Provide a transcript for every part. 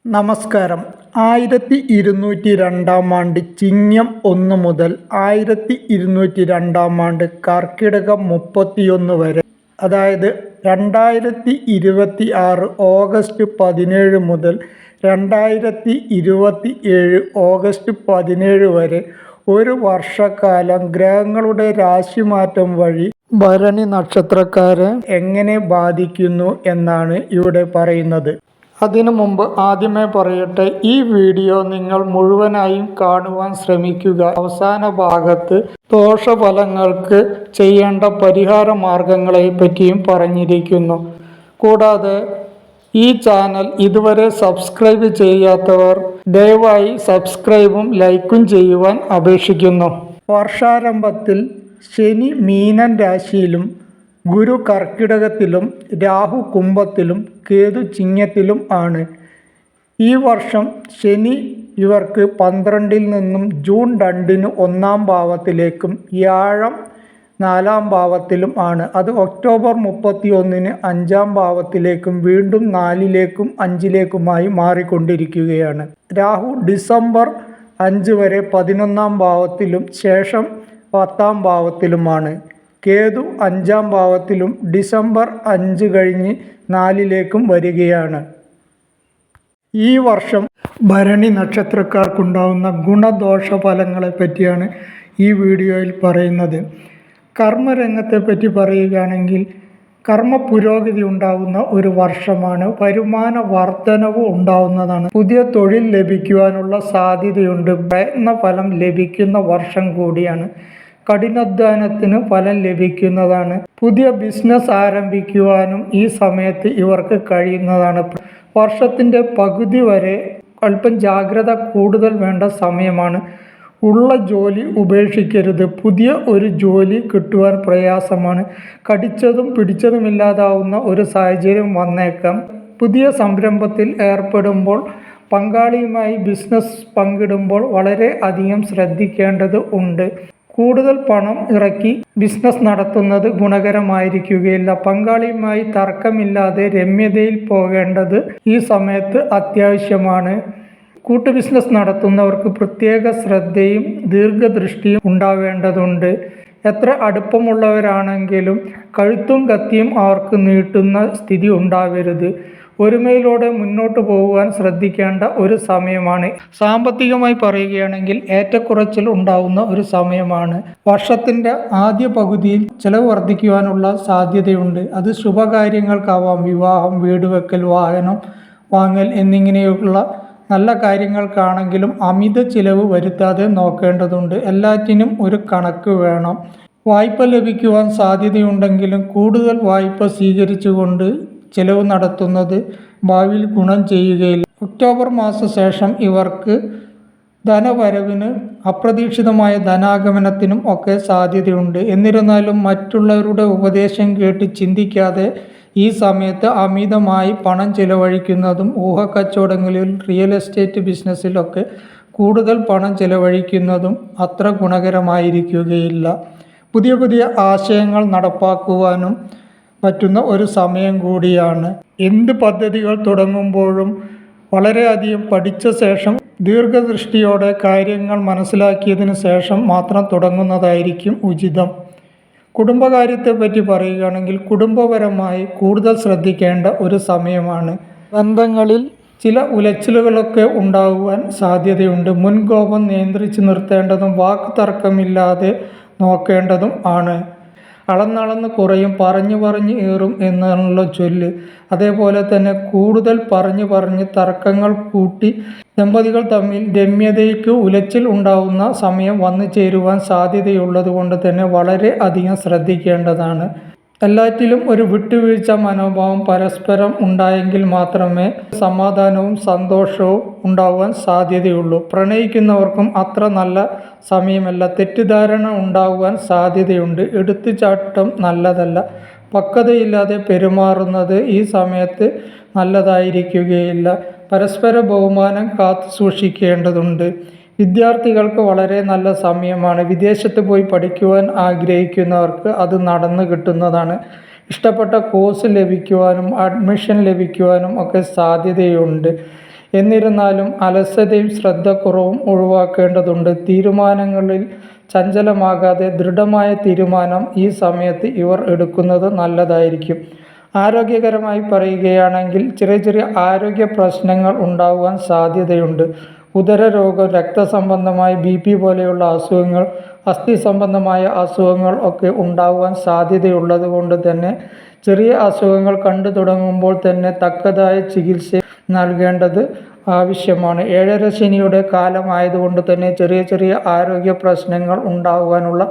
നമസ്കാരം. 1202 ചിങ്ങം 1 മുതൽ 1202 കർക്കിടകം 31 വരെ, അതായത് 2026 ഓഗസ്റ്റ് 17 മുതൽ 2027 ഓഗസ്റ്റ് 17 വരെ ഒരു വർഷക്കാലം ഗ്രഹങ്ങളുടെ രാശിമാറ്റം വഴി ഭരണി നക്ഷത്രക്കാരെ എങ്ങനെ ബാധിക്കുന്നു എന്നാണ് ഇവിടെ പറയുന്നത്. അതിനു മുമ്പ് ആദ്യമേ പറയട്ടെ, ഈ വീഡിയോ നിങ്ങൾ മുഴുവനായും കാണുവാൻ ശ്രമിക്കുക. അവസാന ഭാഗത്ത് ദോഷഫലങ്ങൾക്ക് ചെയ്യേണ്ട പരിഹാര മാർഗങ്ങളെ പറ്റിയും പറഞ്ഞിരിക്കുന്നു. കൂടാതെ ഈ ചാനൽ ഇതുവരെ സബ്സ്ക്രൈബ് ചെയ്യാത്തവർ ദയവായി സബ്സ്ക്രൈബും ലൈക്കും ചെയ്യുവാൻ അപേക്ഷിക്കുന്നു. വർഷാരംഭത്തിൽ ശനി മീനൻ രാശിയിലും ഗുരു കർക്കിടകത്തിലും രാഹു കുംഭത്തിലും കേതു ചിങ്ങത്തിലും ആണ്. ഈ വർഷം ശനി ഇവർക്ക് 12-ൽ നിന്നും ജൂൺ 2-ന് 1-ാം ഭാവത്തിലേക്കും വ്യാഴം 4-ാം ഭാവത്തിലും ആണ്. അത് ഒക്ടോബർ 31-ന് 5-ാം ഭാവത്തിലേക്കും വീണ്ടും 4-ലേക്കും 5-ലേക്കുമായി മാറിക്കൊണ്ടിരിക്കുകയാണ്. രാഹു ഡിസംബർ 5 വരെ 11-ാം ഭാവത്തിലും ശേഷം 10-ാം ഭാവത്തിലുമാണ്. കേതു 5-ാം ഭാവത്തിലും ഡിസംബർ 5 കഴിഞ്ഞ് 4-ലേക്കും വരികയാണ്. ഈ വർഷം ഭരണി നക്ഷത്രക്കാർക്കുണ്ടാവുന്ന ഗുണദോഷ ഫലങ്ങളെ പറ്റിയാണ് ഈ വീഡിയോയിൽ പറയുന്നത്. കർമ്മരംഗത്തെ പറ്റി പറയുകയാണെങ്കിൽ കർമ്മ പുരോഗതി ഉണ്ടാവുന്ന ഒരു വർഷമാണ്. വരുമാന വർധനവ് ഉണ്ടാവുന്നതാണ്. പുതിയ തൊഴിൽ ലഭിക്കുവാനുള്ള സാധ്യതയുണ്ട്. പ്രയത്ന ഫലം ലഭിക്കുന്ന വർഷം കൂടിയാണ്. കഠിനാധ്വാനത്തിന് ഫലം ലഭിക്കുന്നതാണ്. പുതിയ ബിസിനസ് ആരംഭിക്കുവാനും ഈ സമയത്ത് ഇവർക്ക് കഴിയുന്നതാണ്. വർഷത്തിൻ്റെ പകുതി വരെ അല്പം ജാഗ്രത കൂടുതൽ വേണ്ട സമയമാണ്. ഉള്ള ജോലി ഉപേക്ഷിക്കരുത്. പുതിയ ഒരു ജോലി കിട്ടുവാൻ പ്രയാസമാണ്. കടിച്ചതും പിടിച്ചതുമില്ലാതാവുന്ന ഒരു സാഹചര്യം വന്നേക്കാം. പുതിയ സംരംഭത്തിൽ ഏർപ്പെടുമ്പോൾ പങ്കാളിയുമായി ബിസിനസ് പങ്കിടുമ്പോൾ വളരെ അധികം ശ്രദ്ധിക്കേണ്ടത് ഉണ്ട്. കൂടുതൽ പണം ഇറക്കി ബിസിനസ് നടത്തുന്നത് ഗുണകരമായിരിക്കുകയില്ല. പങ്കാളിയുമായി തർക്കമില്ലാതെ രമ്യതയിൽ പോകേണ്ടത് ഈ സമയത്ത് അത്യാവശ്യമാണ്. കൂട്ടു ബിസിനസ് നടത്തുന്നവർക്ക് പ്രത്യേക ശ്രദ്ധയും ദീർഘദൃഷ്ടിയും ഉണ്ടാവേണ്ടതുണ്ട്. എത്ര അടുപ്പമുള്ളവരാണെങ്കിലും കഴുത്തും കത്തിയും അവർക്ക് നീട്ടുന്ന സ്ഥിതി ഉണ്ടാവരുത്. ഒരുമയിലൂടെ മുന്നോട്ട് പോകുവാൻ ശ്രദ്ധിക്കേണ്ട ഒരു സമയമാണ്. സാമ്പത്തികമായി പറയുകയാണെങ്കിൽ ഏറ്റക്കുറച്ചിൽ ഉണ്ടാവുന്ന ഒരു സമയമാണ്. വർഷത്തിൻ്റെ ആദ്യ പകുതിയിൽ ചെലവ് വർദ്ധിക്കുവാനുള്ള സാധ്യതയുണ്ട്. അത് ശുഭകാര്യങ്ങൾക്കാവാം. വിവാഹം, വീട് വെക്കൽ, വാഹനം വാങ്ങൽ എന്നിങ്ങനെയുള്ള നല്ല കാര്യങ്ങൾക്കാണെങ്കിലും അമിത ചിലവ് വരുത്താതെ നോക്കേണ്ടതുണ്ട്. എല്ലാറ്റിനും ഒരു കണക്ക് വേണം. വായ്പ ലഭിക്കുവാൻ സാധ്യതയുണ്ടെങ്കിലും കൂടുതൽ വായ്പ സ്വീകരിച്ചുകൊണ്ട് ചെലവ് നടത്തുന്നത് ഭാവിയിൽ ഗുണം ചെയ്യുകയില്ല. ഒക്ടോബർ മാസ ശേഷം ഇവർക്ക് ധനവരവിന് അപ്രതീക്ഷിതമായ ധനാഗമനത്തിനും ഒക്കെ സാധ്യതയുണ്ട്. എന്നിരുന്നാലും മറ്റുള്ളവരുടെ ഉപദേശം കേട്ട് ചിന്തിക്കാതെ ഈ സമയത്ത് അമിതമായി പണം ചിലവഴിക്കുന്നതും ഊഹക്കച്ചവടങ്ങളിൽ റിയൽ എസ്റ്റേറ്റ് ബിസിനസ്സിലൊക്കെ കൂടുതൽ പണം ചിലവഴിക്കുന്നതും അത്ര ഗുണകരമായിരിക്കുകയില്ല. പുതിയ പുതിയ ആശയങ്ങൾ നടപ്പാക്കുവാനും പറ്റുന്ന ഒരു സമയം കൂടിയാണ്. എന്ത് പദ്ധതികൾ തുടങ്ങുമ്പോഴും വളരെയധികം പഠിച്ച ശേഷം ദീർഘദൃഷ്ടിയോടെ കാര്യങ്ങൾ മനസ്സിലാക്കിയതിനു ശേഷം മാത്രം തുടങ്ങുന്നതായിരിക്കും ഉചിതം. കുടുംബകാര്യത്തെ പറ്റി പറയുകയാണെങ്കിൽ കുടുംബപരമായി കൂടുതൽ ശ്രദ്ധിക്കേണ്ട ഒരു സമയമാണ്. ബന്ധങ്ങളിൽ ചില ഉലച്ചിലുകളൊക്കെ ഉണ്ടാകുവാൻ സാധ്യതയുണ്ട്. മുൻകോപം നിയന്ത്രിച്ച് നിർത്തേണ്ടതും വാക്ക് തർക്കമില്ലാതെ നോക്കേണ്ടതും ആണ്. അളന്നളന്ന് കുറയും, പറഞ്ഞു പറഞ്ഞ് ഏറും എന്നുള്ള ചൊല്ല്. അതേപോലെ തന്നെ കൂടുതൽ പറഞ്ഞ് തർക്കങ്ങൾ കൂട്ടി ദമ്പതികൾ തമ്മിൽ രമ്യതയ്ക്ക് ഉലച്ചിൽ ഉണ്ടാവുന്ന സമയം വന്നു ചേരുവാൻ സാധ്യതയുള്ളത് കൊണ്ട് തന്നെ വളരെ അധികം ശ്രദ്ധിക്കേണ്ടതാണ്. എല്ലാറ്റിലും ഒരു വിട്ടുവീഴ്ച മനോഭാവം പരസ്പരം ഉണ്ടായെങ്കിൽ മാത്രമേ സമാധാനവും സന്തോഷവും ഉണ്ടാവാൻ സാധ്യതയുള്ളൂ. പ്രണയിക്കുന്നവർക്കും അത്ര നല്ല സമയമല്ല. തെറ്റിദ്ധാരണ ഉണ്ടാകുവാൻ സാധ്യതയുണ്ട്. എടുത്തുചാട്ടം നല്ലതല്ല. പക്വതയില്ലാതെ പെരുമാറുന്നത് ഈ സമയത്ത് നല്ലതായിരിക്കുകയില്ല. പരസ്പര ബഹുമാനം കാത്തു സൂക്ഷിക്കേണ്ടതുണ്ട്. വിദ്യാർത്ഥികൾക്ക് വളരെ നല്ല സമയമാണ്. വിദേശത്ത് പോയി പഠിക്കുവാൻ ആഗ്രഹിക്കുന്നവർക്ക് അത് നടന്നു കിട്ടുന്നതാണ്. ഇഷ്ടപ്പെട്ട കോഴ്സ് ലഭിക്കുവാനും അഡ്മിഷൻ ലഭിക്കുവാനും ഒക്കെ സാധ്യതയുണ്ട്. എന്നിരുന്നാലും അലസതയും ശ്രദ്ധക്കുറവും ഒഴിവാക്കേണ്ടതുണ്ട്. തീരുമാനങ്ങളിൽ ചഞ്ചലമാകാതെ ദൃഢമായ തീരുമാനം ഈ സമയത്ത് ഇവർ എടുക്കുന്നത് നല്ലതായിരിക്കും. ആരോഗ്യകരമായി പറയുകയാണെങ്കിൽ ചെറിയ ചെറിയ ആരോഗ്യ പ്രശ്നങ്ങൾ ഉണ്ടാകുവാൻ സാധ്യതയുണ്ട്. ഉദരരോഗം, രക്തസംബന്ധമായ BP പോലെയുള്ള അസുഖങ്ങൾ, അസ്ഥി സംബന്ധമായ അസുഖങ്ങൾ ഒക്കെ ഉണ്ടാകുവാൻ സാധ്യതയുള്ളത് കൊണ്ട് തന്നെ ചെറിയ അസുഖങ്ങൾ കണ്ടു തുടങ്ങുമ്പോൾ തന്നെ തക്കതായ ചികിത്സ നൽകേണ്ടത് ആവശ്യമാണ്. 7.5 ശനിയുടെ കാലമായതുകൊണ്ട് തന്നെ ചെറിയ ചെറിയ ആരോഗ്യ പ്രശ്നങ്ങൾ ഉണ്ടാകുവാനുള്ള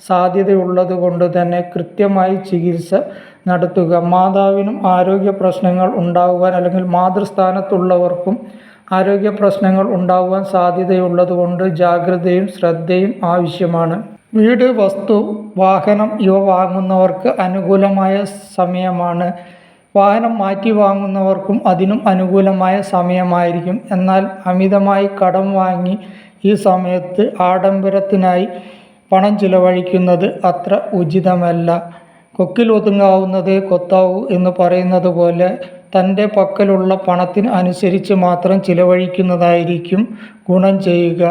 സാധ്യതയുള്ളത് കൊണ്ട് തന്നെ കൃത്യമായി ചികിത്സ നടത്തുക. മാതാവിനും ആരോഗ്യ പ്രശ്നങ്ങൾ ഉണ്ടാകുവാൻ അല്ലെങ്കിൽ മാതൃസ്ഥാനത്തുള്ളവർക്കും ആരോഗ്യ പ്രശ്നങ്ങൾ ഉണ്ടാകുവാൻ സാധ്യതയുള്ളത് കൊണ്ട് ജാഗ്രതയും ശ്രദ്ധയും ആവശ്യമാണ്. വീട്, വസ്തു, വാഹനം ഇവ വാങ്ങുന്നവർക്ക് അനുകൂലമായ സമയമാണ്. വാഹനം മാറ്റി വാങ്ങുന്നവർക്കും അതിനും അനുകൂലമായ സമയമായിരിക്കും. എന്നാൽ അമിതമായി കടം വാങ്ങി ഈ സമയത്ത് ആഡംബരത്തിനായി പണം ചിലവഴിക്കുന്നത് അത്ര ഉചിതമല്ല. കൊക്കിൽ ഒതുങ്ങാവുന്നതേ കൊത്താവൂ എന്ന് പറയുന്നത് പോലെ തൻ്റെ പക്കലുള്ള പണത്തിന് അനുസരിച്ച് മാത്രം ചിലവഴിക്കുന്നതായിരിക്കും ഗുണം ചെയ്യുക.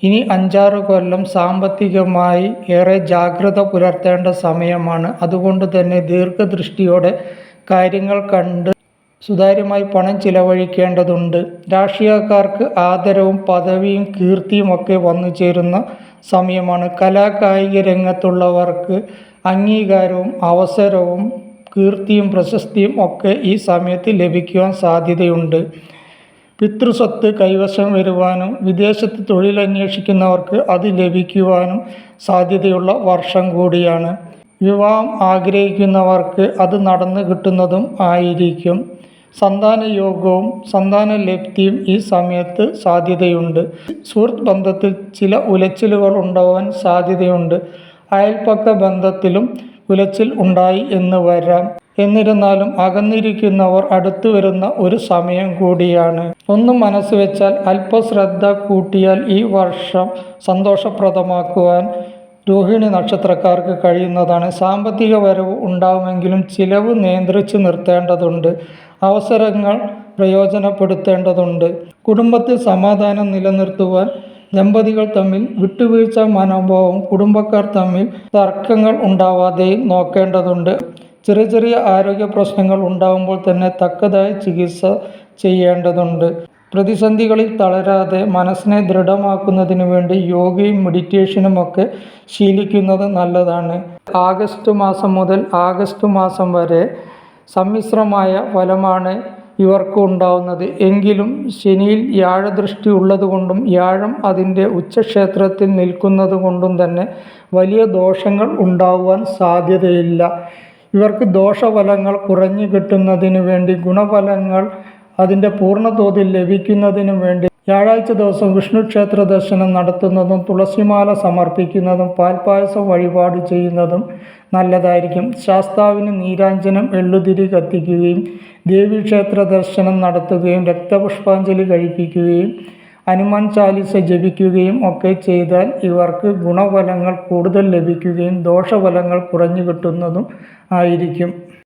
ഇനി 5-6 കൊല്ലം സാമ്പത്തികമായി ഏറെ ജാഗ്രത പുലർത്തേണ്ട സമയമാണ്. അതുകൊണ്ട് തന്നെ ദീർഘദൃഷ്ടിയോടെ കാര്യങ്ങൾ കണ്ട് സുതാര്യമായി പണം ചിലവഴിക്കേണ്ടതുണ്ട്. രാഷ്ട്രീയക്കാർക്ക് ആദരവും പദവിയും കീർത്തിയും ഒക്കെ വന്നു ചേരുന്ന സമയമാണ്. കലാകായിക രംഗത്തുള്ളവർക്ക് അംഗീകാരവും അവസരവും കീർത്തിയും പ്രശസ്തിയും ഒക്കെ ഈ സമയത്ത് ലഭിക്കുവാൻ സാധ്യതയുണ്ട്. പിതൃസ്വത്ത് കൈവശം വരുവാനും വിദേശത്ത് തൊഴിലന്വേഷിക്കുന്നവർക്ക് അത് ലഭിക്കുവാനും സാധ്യതയുള്ള വർഷം കൂടിയാണ്. വിവാഹം ആഗ്രഹിക്കുന്നവർക്ക് അത് നടന്നു കിട്ടുന്നതും ആയിരിക്കും. സന്താനയോഗവും സന്താനലബ്ധിയും ഈ സമയത്ത് സാധ്യതയുണ്ട്. സുഹൃത്ത് ബന്ധത്തിൽ ചില ഉലച്ചിലുകൾ ഉണ്ടാവാൻ സാധ്യതയുണ്ട്. അയൽപക്ക ബന്ധത്തിലും ഉലച്ചിൽ ഉണ്ടായി എന്ന് വരാം. എന്നിരുന്നാലും അകന്നിരിക്കുന്നവർ അടുത്തു വരുന്ന ഒരു സമയം കൂടിയാണ്. ഒന്ന് മനസ്സ് വെച്ചാൽ അല്പശ്രദ്ധ കൂട്ടിയാൽ ഈ വർഷം സന്തോഷപ്രദമാക്കുവാൻ രോഹിണി നക്ഷത്രക്കാർക്ക് കഴിയുന്നതാണ്. സാമ്പത്തിക വരവ് ഉണ്ടാവുമെങ്കിലും ചിലവ് നിയന്ത്രിച്ച് നിർത്തേണ്ടതുണ്ട്. അവസരങ്ങൾ പ്രയോജനപ്പെടുത്തേണ്ടതുണ്ട്. കുടുംബത്തിൽ സമാധാനം നിലനിർത്തുവാൻ ദമ്പതികൾ തമ്മിൽ വിട്ടുവീഴ്ച മനോഭാവവും കുടുംബക്കാർ തമ്മിൽ തർക്കങ്ങൾ ഉണ്ടാവാതെയും നോക്കേണ്ടതുണ്ട്. ചെറിയ ചെറിയ ആരോഗ്യ പ്രശ്നങ്ങൾ ഉണ്ടാകുമ്പോൾ തന്നെ തക്കതായ ചികിത്സ ചെയ്യേണ്ടതുണ്ട്. പ്രതിസന്ധികളിൽ തളരാതെ മനസ്സിനെ ദൃഢമാക്കുന്നതിന് വേണ്ടി യോഗയും മെഡിറ്റേഷനും ഒക്കെ ശീലിക്കുന്നത് നല്ലതാണ്. ആഗസ്റ്റ് മാസം മുതൽ ആഗസ്റ്റ് മാസം വരെ സമ്മിശ്രമായ ഫലമാണ് ഇവർക്ക് ഉണ്ടാവുന്നത്. എങ്കിലും ശനിയിൽ വ്യാഴദൃഷ്ടി ഉള്ളതുകൊണ്ടും വ്യാഴം അതിൻ്റെ ഉച്ചക്ഷേത്രത്തിൽ നിൽക്കുന്നത് കൊണ്ടും തന്നെ വലിയ ദോഷങ്ങൾ ഉണ്ടാകുവാൻ സാധ്യതയില്ല. ഇവർക്ക് ദോഷഫലങ്ങൾ കുറഞ്ഞു കിട്ടുന്നതിന് വേണ്ടി ഗുണഫലങ്ങൾ അതിൻ്റെ പൂർണ്ണതോതിൽ ലഭിക്കുന്നതിനു വേണ്ടി വ്യാഴാഴ്ച ദിവസം വിഷ്ണു ക്ഷേത്ര ദർശനം നടത്തുന്നതും തുളസിമാല സമർപ്പിക്കുന്നതും പാൽപ്പായസം വഴിപാട് ചെയ്യുന്നതും നല്ലതായിരിക്കും. ശാസ്താവിന് നീരാഞ്ജനം എള്ളുതിരി കത്തിക്കുകയും ദേവീക്ഷേത്ര ദർശനം നടത്തുകയും രക്തപുഷ്പാഞ്ജലി കഴിപ്പിക്കുകയും ഹനുമാൻ ചാലിസ ജപിക്കുകയും ഒക്കെ ചെയ്താൽ ഇവർക്ക് ഗുണഫലങ്ങൾ കൂടുതൽ ലഭിക്കുകയും ദോഷഫലങ്ങൾ കുറഞ്ഞു കിട്ടുന്നതും ആയിരിക്കും.